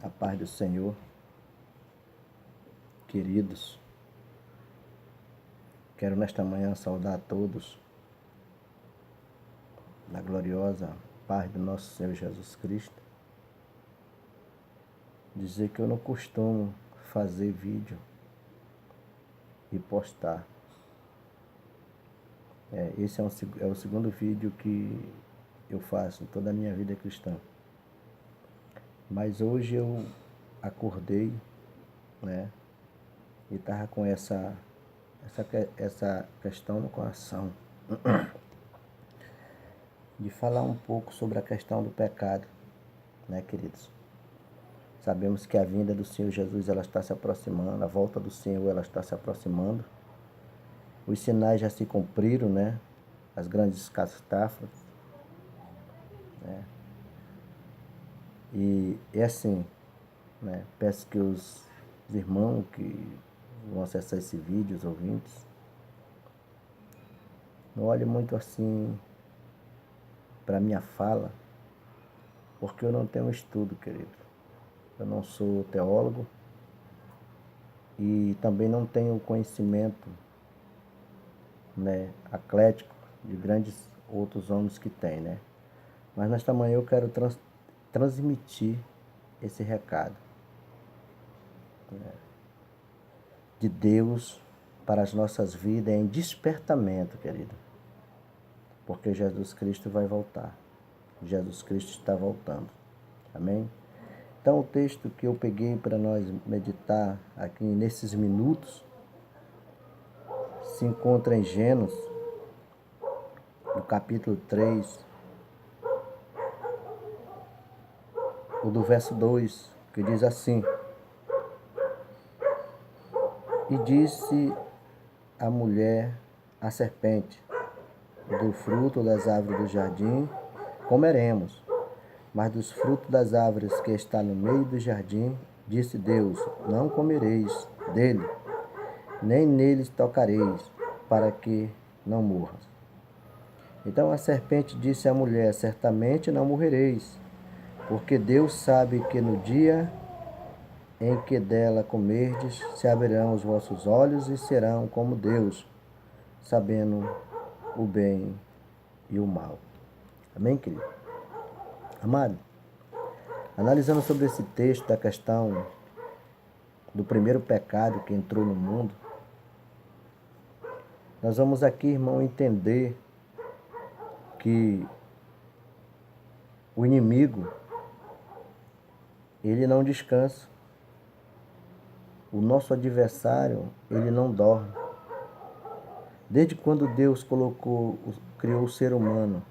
A paz do Senhor, queridos. Quero nesta manhã saudar a todos na gloriosa paz do nosso Senhor Jesus Cristo. Dizer que eu não costumo fazer vídeo e postar. Esse é o segundo vídeo que eu faço em toda a minha vida cristã. Mas hoje eu acordei, né? E estava com essa questão no coração de falar um pouco sobre a questão do pecado, né, queridos? Sabemos que a vinda do Senhor Jesus ela está se aproximando, a volta do Senhor ela está se aproximando. Os sinais já se cumpriram, né? As grandes catástrofes, né? E é assim, né? Peço que os irmãos que vão acessar esse vídeo, os ouvintes, não olhem muito assim para minha fala, porque eu não tenho estudo, querido. Eu não sou teólogo e também não tenho conhecimento, né, atlético de grandes outros homens que têm, né? Mas nesta manhã eu quero transmitir esse recado, né, de Deus para as nossas vidas em despertamento, querido. Porque Jesus Cristo vai voltar. Jesus Cristo está voltando. Amém? Então o texto que eu peguei para nós meditar aqui nesses minutos se encontra em Gênesis, no capítulo 3, o do verso 2, que diz assim: E disse a mulher à serpente, do fruto das árvores do jardim comeremos, mas dos frutos das árvores que está no meio do jardim, disse Deus, não comereis dele, nem neles tocareis, para que não morras. Então a serpente disse à mulher, certamente não morrereis, porque Deus sabe que no dia em que dela comerdes, se abrirão os vossos olhos e serão como Deus, sabendo o bem e o mal. Amém, querido? Amado, analisando sobre esse texto da questão do primeiro pecado que entrou no mundo, nós vamos aqui, irmão, entender que o inimigo, ele não descansa. O nosso adversário, ele não dorme. Desde quando Deus criou o ser humano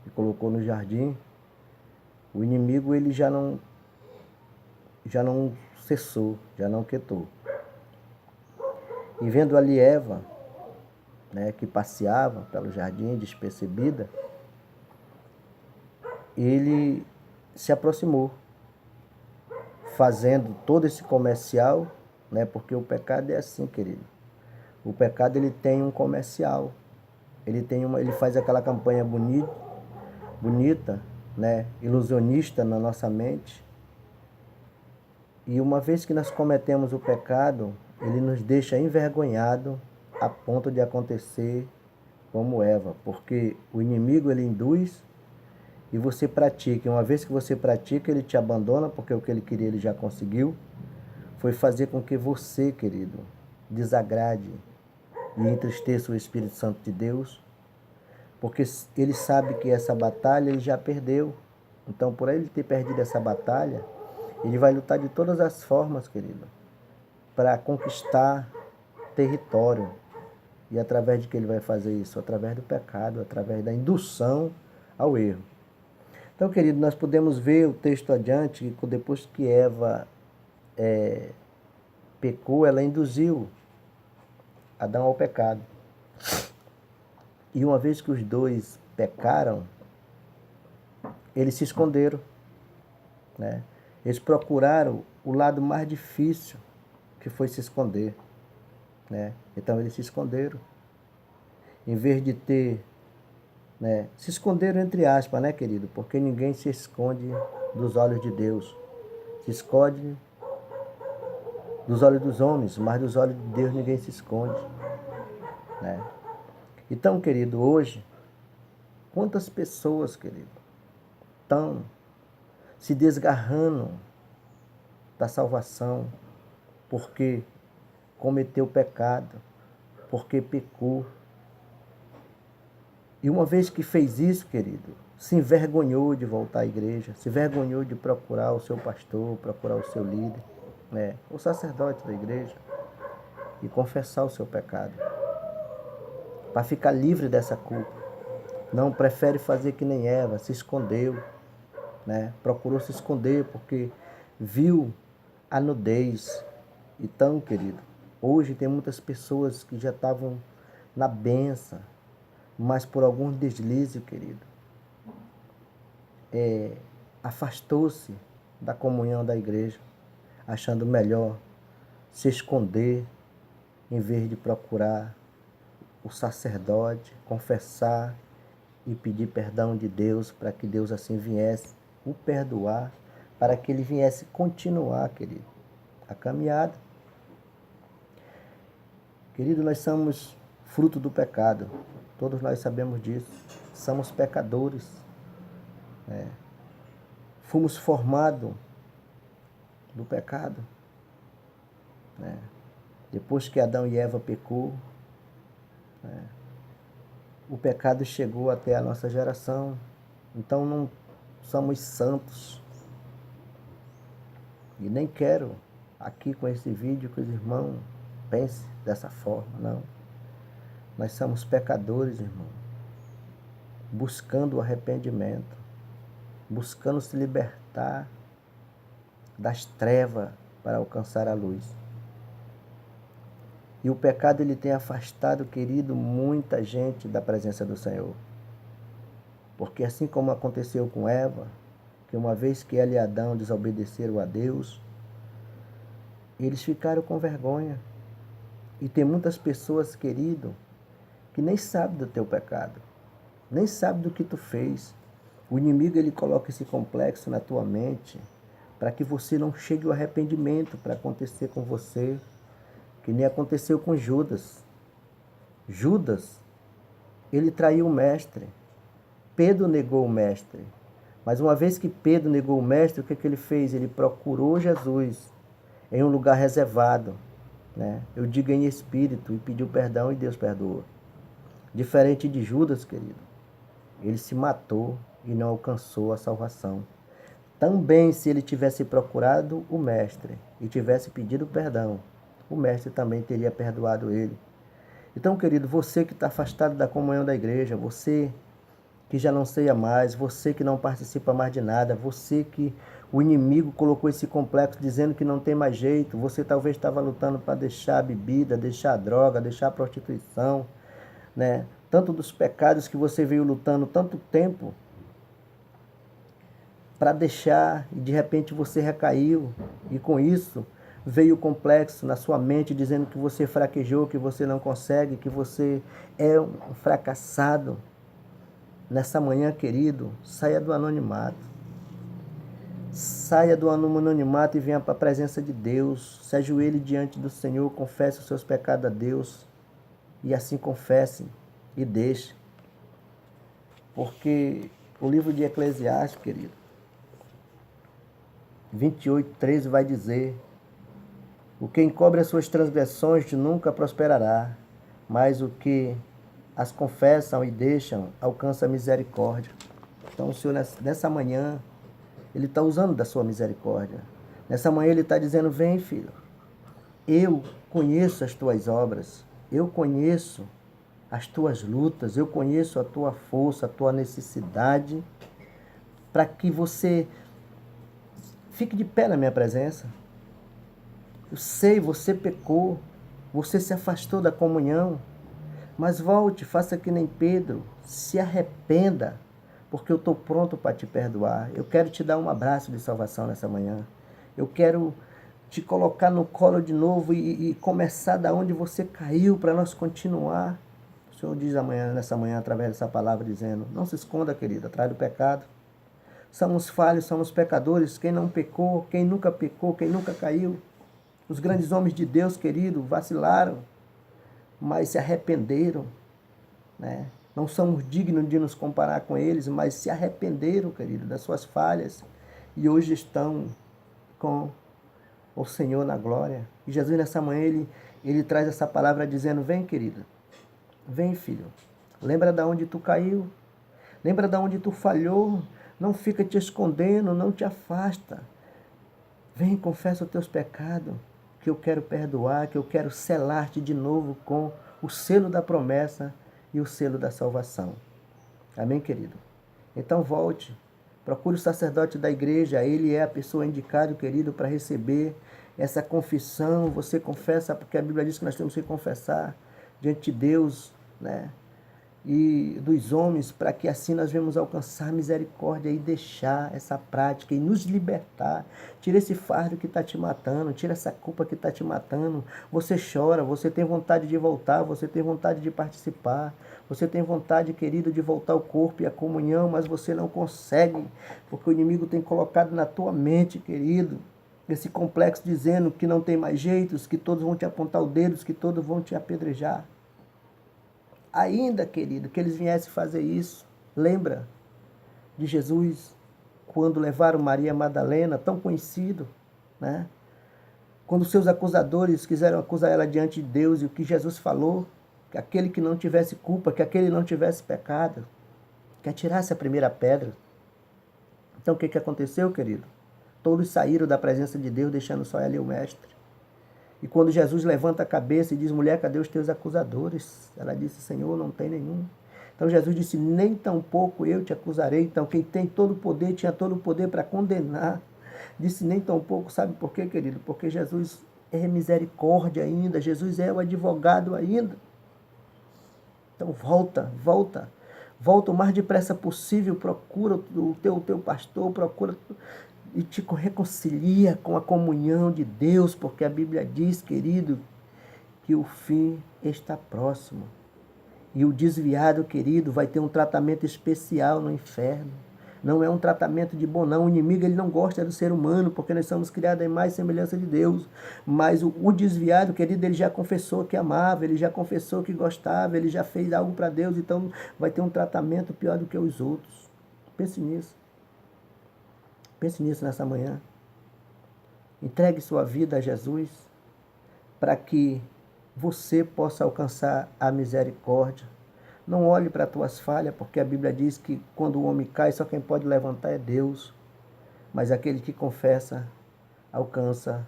e colocou no jardim, o inimigo ele já não cessou, já não quietou. E vendo ali Eva, né, que passeava pelo jardim despercebida, ele se aproximou, fazendo todo esse comercial, né, porque o pecado é assim, querido. O pecado ele tem um comercial, ele faz aquela campanha bonita, né, ilusionista na nossa mente. E uma vez que nós cometemos o pecado, ele nos deixa envergonhado a ponto de acontecer como Eva, porque o inimigo ele induz e você pratica. E uma vez que você pratica, ele te abandona, porque o que ele queria ele já conseguiu. Foi fazer com que você, querido, desagrade e entristeça o Espírito Santo de Deus, porque ele sabe que essa batalha ele já perdeu. Então, por ele ter perdido essa batalha, ele vai lutar de todas as formas, querido, para conquistar território. E através de que ele vai fazer isso? Através do pecado, através da indução ao erro. Então, querido, nós podemos ver o texto adiante, que depois que Eva pecou, ela induziu Adão ao pecado. E uma vez que os dois pecaram, eles se esconderam, né? Eles procuraram o lado mais difícil, que foi se esconder, né? Então eles se esconderam. Em vez de ter, né? Se esconderam entre aspas, né, querido? Porque ninguém se esconde dos olhos de Deus. Se esconde dos olhos dos homens, mas dos olhos de Deus ninguém se esconde, né? Então, querido, hoje, quantas pessoas, querido, estão se desgarrando da salvação porque cometeu pecado, porque pecou. E uma vez que fez isso, querido, se envergonhou de voltar à igreja, se envergonhou de procurar o seu pastor, procurar o seu líder, né, o sacerdote da igreja, e confessar o seu pecado, para ficar livre dessa culpa. Não, prefere fazer que nem Eva, se escondeu, né, procurou se esconder porque viu a nudez. Então, querido, hoje tem muitas pessoas que já estavam na bênção, mas por algum deslize, querido, afastou-se da comunhão da igreja, achando melhor se esconder em vez de procurar o sacerdote, confessar e pedir perdão de Deus, para que Deus assim viesse o perdoar, para que ele viesse continuar, querido, a caminhada. Querido, nós somos fruto do pecado, todos nós sabemos disso, somos pecadores, né? Fomos formados do pecado, né? Depois que Adão e Eva pecou, né, o pecado chegou até a nossa geração. Então não somos santos. E nem quero aqui com esse vídeo que os irmãos pensem dessa forma, não. Nós somos pecadores, irmão, buscando o arrependimento, buscando se libertar das trevas para alcançar a luz. E o pecado, ele tem afastado, querido, muita gente da presença do Senhor. Porque assim como aconteceu com Eva, que uma vez que ela e Adão desobedeceram a Deus, eles ficaram com vergonha. E tem muitas pessoas, querido, que nem sabem do teu pecado, nem sabem do que tu fez. O inimigo, ele coloca esse complexo na tua mente para que você não chegue ao arrependimento para acontecer com você, que nem aconteceu com Judas. Judas, ele traiu o mestre. Pedro negou o mestre. Mas uma vez que Pedro negou o mestre, o que ele fez? Ele procurou Jesus em um lugar reservado, né? Eu digo em espírito, e pediu perdão e Deus perdoou. Diferente de Judas, querido, ele se matou e não alcançou a salvação. Também, se ele tivesse procurado o mestre e tivesse pedido perdão, o mestre também teria perdoado ele. Então, querido, você que está afastado da comunhão da igreja, você que já não ceia mais, você que não participa mais de nada, você que o inimigo colocou esse complexo dizendo que não tem mais jeito, você talvez estava lutando para deixar a bebida, deixar a droga, deixar a prostituição, né? Tanto dos pecados que você veio lutando tanto tempo para deixar, e de repente você recaiu, e com isso veio o complexo na sua mente dizendo que você fraquejou, que você não consegue, que você é um fracassado. Nessa manhã, querido, saia do anonimato. Saia do anonimato e venha para a presença de Deus. Se ajoelhe diante do Senhor, confesse os seus pecados a Deus. E assim confesse e deixe. Porque o livro de Eclesiastes, querido, 28:13 vai dizer: o que encobre as suas transgressões nunca prosperará, mas o que as confessam e deixam alcança a misericórdia. Então o Senhor, nessa manhã, Ele está usando da sua misericórdia. Nessa manhã Ele está dizendo: vem, filho, eu conheço as tuas obras, eu conheço as tuas lutas, eu conheço a tua força, a tua necessidade, para que você fique de pé na minha presença. Eu sei, você pecou, você se afastou da comunhão, mas volte, faça que nem Pedro, se arrependa, porque eu estou pronto para te perdoar. Eu quero te dar um abraço de salvação nessa manhã. Eu quero te colocar no colo de novo e começar da onde você caiu, para nós continuar. O Senhor diz nessa manhã, através dessa palavra, dizendo: não se esconda, querido, atrás do pecado. Somos falhos, somos pecadores. Quem não pecou, quem nunca pecou, quem nunca caiu. Os grandes homens de Deus, querido, vacilaram, mas se arrependeram, né? Não somos dignos de nos comparar com eles, mas se arrependeram, querido, das suas falhas e hoje estão com o Senhor na glória. E Jesus nessa manhã, ele traz essa palavra dizendo: vem, querido, vem, filho, lembra de onde tu caiu, lembra de onde tu falhou, não fica te escondendo, não te afasta. Vem, confessa os teus pecados, que eu quero perdoar, que eu quero selar-te de novo com o selo da promessa e o selo da salvação. Amém, querido? Então volte, procure o sacerdote da igreja, ele é a pessoa indicada, querido, para receber essa confissão. Você confessa, porque a Bíblia diz que nós temos que confessar diante de Deus, né? E dos homens, para que assim nós venhamos alcançar misericórdia e deixar essa prática e nos libertar. Tira esse fardo que está te matando, tira essa culpa que está te matando. Você chora, você tem vontade de voltar, você tem vontade de participar, você tem vontade, querido, de voltar ao corpo e à comunhão, mas você não consegue, porque o inimigo tem colocado na tua mente, querido, esse complexo dizendo que não tem mais jeitos, que todos vão te apontar o dedo, que todos vão te apedrejar. Ainda, querido, que eles viessem fazer isso, lembra de Jesus, quando levaram Maria Madalena, tão conhecido, né? Quando seus acusadores quiseram acusar ela diante de Deus, e o que Jesus falou, que aquele que não tivesse culpa, que aquele não tivesse pecado, que atirasse a primeira pedra. Então o que aconteceu, querido? Todos saíram da presença de Deus, deixando só ela e o mestre. E quando Jesus levanta a cabeça e diz: mulher, cadê os teus acusadores? Ela disse: Senhor, não tem nenhum. Então Jesus disse: nem tampouco eu te acusarei. Então quem tem todo o poder, tinha todo o poder para condenar. Disse: nem tampouco, sabe por quê, querido? Porque Jesus é misericórdia ainda, Jesus é o advogado ainda. Então volta o mais depressa possível, procura o teu pastor, procura e te reconcilia com a comunhão de Deus, porque a Bíblia diz, querido, que o fim está próximo. E o desviado, querido, vai ter um tratamento especial no inferno. Não é um tratamento de bom, não. O inimigo, ele não gosta do ser humano, porque nós somos criados em mais semelhança de Deus. Mas o desviado, querido, ele já confessou que amava, ele já confessou que gostava, ele já fez algo para Deus, então vai ter um tratamento pior do que os outros. Pense nisso. Pense nisso nessa manhã. Entregue sua vida a Jesus para que você possa alcançar a misericórdia. Não olhe para as tuas falhas, porque a Bíblia diz que quando o homem cai, só quem pode levantar é Deus. Mas aquele que confessa alcança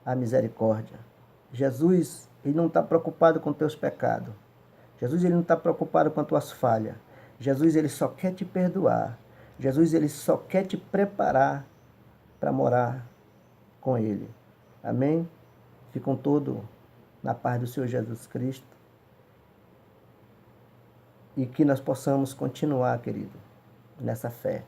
a misericórdia. Jesus, ele não está preocupado com teus pecados. Jesus, ele não está preocupado com as tuas falhas. Jesus, ele só quer te perdoar. Jesus, ele só quer te preparar para morar com ele. Amém? Ficam todos na paz do Senhor Jesus Cristo. E que nós possamos continuar, querido, nessa fé.